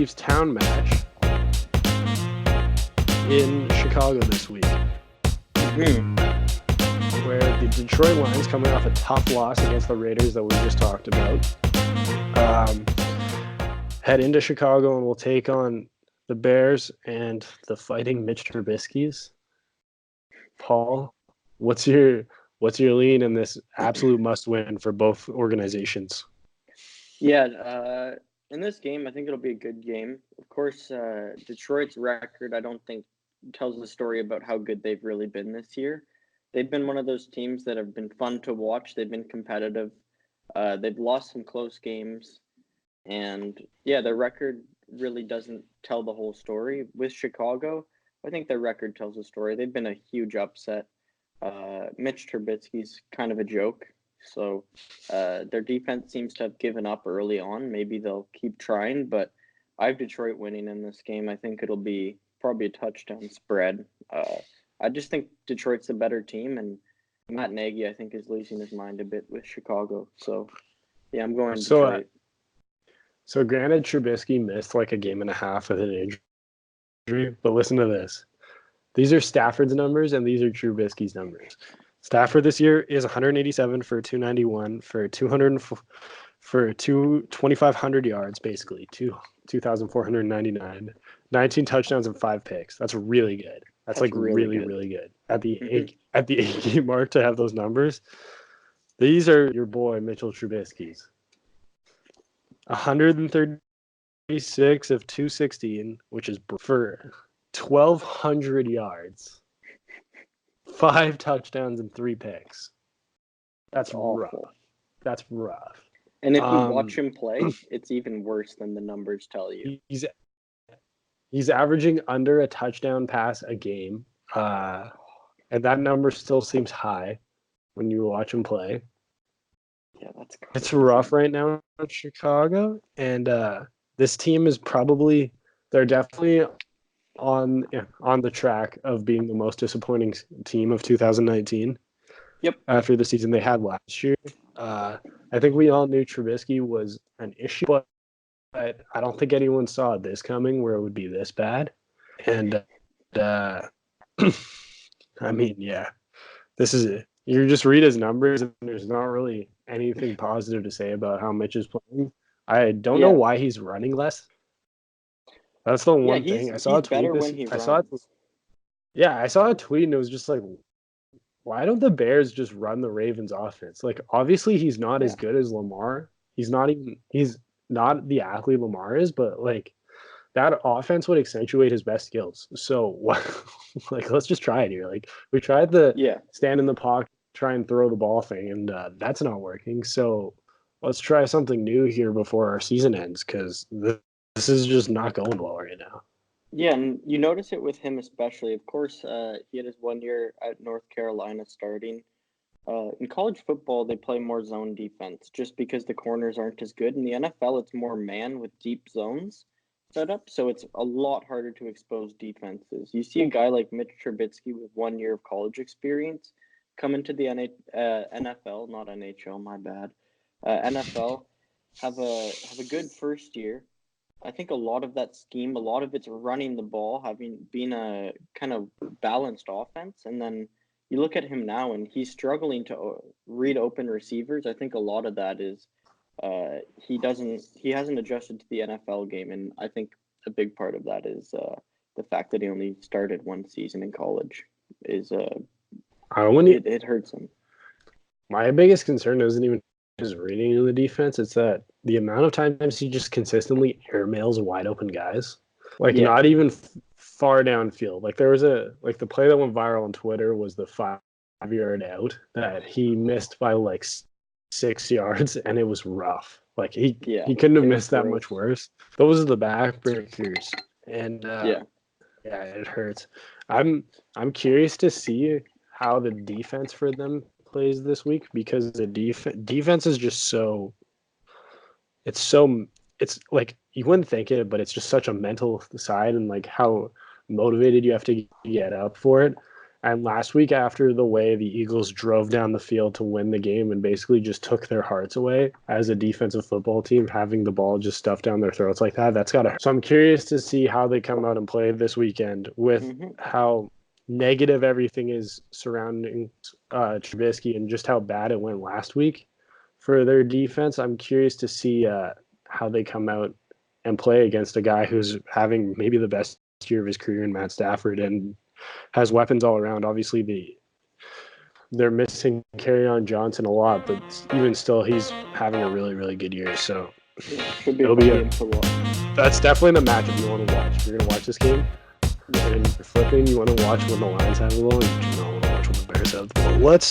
Chiefs town match in Chicago this week, where the Detroit Lions, coming off a tough loss against the Raiders that we just talked about, head into Chicago and will take on the Bears and the Fighting Mitch Trubiskys. Paul, what's your lean in this absolute must-win for both organizations? Yeah, in this game, I think it'll be a good game. Of course, Detroit's record, I don't think, tells the story about how good they've really been this year. They've been one of those teams that have been fun to watch. They've been competitive. They've lost some close games. And, yeah, their record really doesn't tell the whole story. With Chicago, I think their record tells the story. They've been a huge upset. Mitch Trubisky's kind of a joke. So their defense seems to have given up early on. Maybe they'll keep trying, but I have Detroit winning in this game. I think it'll be probably a touchdown spread. I just think Detroit's the better team, and Matt Nagy, I think, is losing his mind a bit with Chicago. So, yeah, I'm going Detroit. So granted, Trubisky missed like a game and a half with an injury, but listen to this. These are Stafford's numbers, and these are Trubisky's numbers. Stafford this year is 187 for 291 for 2,500 yards, basically 2,499, 19 touchdowns and 5 picks. That's really good. That's like really good. At the 8-game mark to have those numbers. These are your boy Mitchell Trubisky's. 136 of 216, which is for 1,200 yards. 5 touchdowns and 3 picks. That's rough. That's rough. And if you watch him play, it's even worse than the numbers tell you. He's averaging under a touchdown pass a game. And that number still seems high when you watch him play. Yeah, that's crazy. It's rough right now in Chicago. And this team is they're definitely on the track of being the most disappointing team of 2019. Yep. After the season they had last year. I think we all knew Trubisky was an issue, but I don't think anyone saw this coming where it would be this bad. And I mean, yeah, this is it. You just read his numbers and there's not really anything positive to say about how Mitch is playing. I don't know why he's running less. That's the one thing. I saw a tweet. I saw a tweet and it was just like, why don't the Bears just run the Ravens offense? Like, obviously he's not as good as Lamar. He's not the athlete Lamar is, but like that offense would accentuate his best skills. So like, let's just try it here. Like we tried the stand in the pocket, try and throw the ball thing, and that's not working. So let's try something new here before our season ends, because this is just not going well right now. Yeah, and you notice it with him especially. Of course, he had his 1 year at North Carolina starting. In college football, they play more zone defense just because the corners aren't as good. In the NFL, it's more man with deep zones set up, so it's a lot harder to expose defenses. You see a guy like Mitch Trubisky with 1 year of college experience come into the NFL, not NHL, my bad. NFL, have a good first year. I think a lot of that scheme, a lot of it's running the ball, been a kind of balanced offense. And then you look at him now and he's struggling to read open receivers. I think a lot of that is he hasn't adjusted to the NFL game. And I think a big part of that is the fact that he only started 1 season in college it hurts him. My biggest concern isn't even his reading of the defense. It's that the amount of times he just consistently airmails wide open guys, not even far downfield. Like there was the play that went viral on Twitter was the 5-yard out that he missed by like 6 yards, and it was rough. Like he couldn't have missed that much worse. Those are the backbreakers, and it hurts. I'm curious to see how the defense for them plays this week, because the defense is just it's like you wouldn't think it, but it's just such a mental side, and like how motivated you have to get up for it. And last week, after the way the Eagles drove down the field to win the game and basically just took their hearts away as a defensive football team, having the ball just stuffed down their throats like that, that's got to hurt. So I'm curious to see how they come out and play this weekend with how negative everything is surrounding Trubisky and just how bad it went last week for their defense. I'm curious to see how they come out and play against a guy who's having maybe the best year of his career in Matt Stafford and has weapons all around. Obviously, they're missing Kerryon Johnson a lot, but even still, he's having a really, really good year. So should be a fun game to watch. That's definitely the matchup you want to watch. If you're going to watch this game, and you're flipping, you want to watch when the Lions have the ball, and you don't want to watch when the Bears have the ball. Let's